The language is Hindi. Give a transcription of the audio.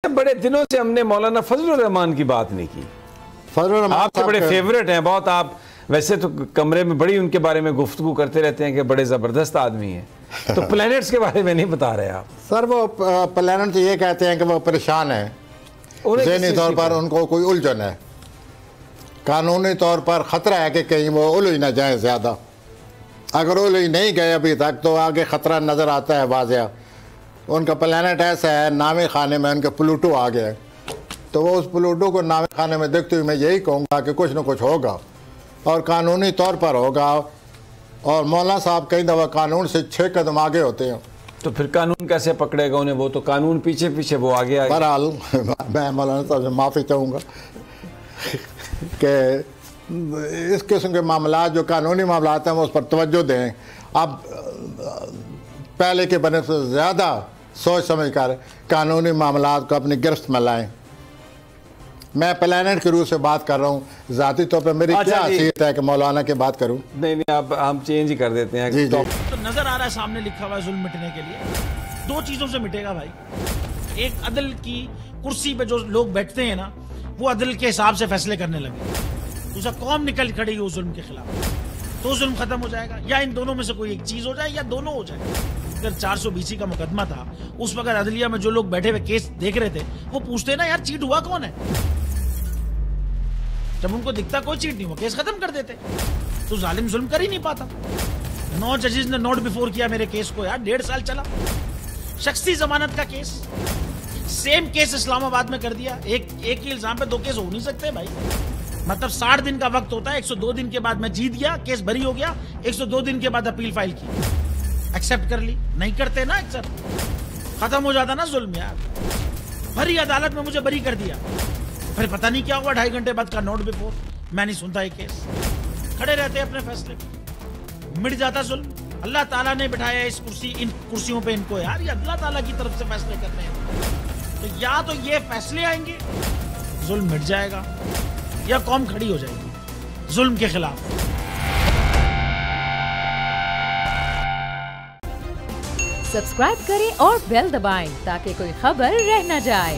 बड़े दिनों से हमने मौलाना फजलुर रहमान की बात नहीं की। फजलुर रहमान आपके बड़े फेवरेट हैं बहुत। आप वैसे तो कमरे में बड़ी उनके बारे में गुफ्तगू करते रहते हैं कि बड़े ज़बरदस्त आदमी हैं, तो प्लैनेट्स के बारे में नहीं बता रहे आप। सर वो प्लैनेट ये कहते हैं कि वो परेशान है, ज़हनी तौर पर उनको कोई उलझन है, कानूनी तौर पर ख़तरा है कि कहीं वो उलझ ना जाए ज़्यादा। अगर उलझ नहीं गए अभी तक तो आगे ख़तरा नज़र आता है वाज़िया। उनका प्लैनेट ऐसा है, नामे खाने में उनके प्लूटो आ गया, तो वो उस प्लूटो को नामे खाने में देखते हुए मैं यही कहूँगा कि कुछ न कुछ होगा और कानूनी तौर पर होगा। और मौलाना साहब कई दफ़ा कानून से 6 कदम आगे होते हैं, तो फिर कानून कैसे पकड़ेगा उन्हें? वो तो कानून पीछे पीछे वो आगे आगे। बहरहाल मैं मौलाना साहब से माफ़ी चाहूँगा कि इस किस्म के मामला जो कानूनी मामला हैं वो उस पर तवज्जो दें। अब पहले के बने से ज़्यादा सोच समझ कर कानूनी मामला को अपनी गिरफ्त में लाएँ। मैं प्लैनेट के रूप से बात कर रहा हूँ, ज़ाती तौर पर मेरी क्या हैसियत है कि मौलाना की बात करूँ? नहीं, आप हम चेंज ही कर देते हैं। जी जी। तो नज़र आ रहा है सामने लिखा हुआ है जुल्म मिटने के लिए 2 चीज़ों से मिटेगा भाई। एक, अदल की कुर्सी पे जो लोग बैठते हैं ना, वो अदल के हिसाब से फैसले करने लगे। दूसरा, कौम निकल खड़ी हो जुल्म के खिलाफ, तो जुल्म खत्म हो जाएगा। या इन दोनों में से कोई एक चीज़ हो जाए या दोनों हो जाए। अगर 420 का मुकदमा था, उस वक्त अदलिया में जो लोग बैठे हुए केस देख रहे थे वो पूछते ना यार चीट हुआ कौन है। जब उनको दिखता कोई चीट नहीं हुआ, केस खत्म कर देते। तो जालिम जुल्म कर ही नहीं पाता। 9 जजेस ने नोट बिफोर किया मेरे केस को यार, 1.5 साल चला। शख्सी जमानत का केस, सेम केस इस्लामाबाद में कर दिया। एक ही इल्जाम पे 2 केस हो नहीं सकते भाई। मतलब 60 दिन का वक्त होता है, 102 दिन के बाद मैं जीत गया, केस बरी हो गया, 102 दिन के बाद अपील फाइल की, एक्सेप्ट कर ली। नहीं करते ना एक्सेप्ट, खत्म हो जाता ना जुल्म यार। भरी अदालत में मुझे बरी कर दिया, फिर पता नहीं क्या हुआ 2.5 घंटे बाद का नोट बिफोर, मैं नहीं सुनता ये केस। खड़े रहते अपने फैसले पे, मिट जाता जुल्म। अल्लाह ताला ने बिठाया इस इन कुर्सियों पे इनको यार, ये अल्लाह ताला की तरफ से फैसले करने हैं। तो या तो ये फैसले आएंगे, जुल्म मिट जाएगा, या कौम खड़ी हो जाएगी जुल्म के खिलाफ। सब्सक्राइब करें और बेल दबाएं ताकि कोई खबर रह न जाए।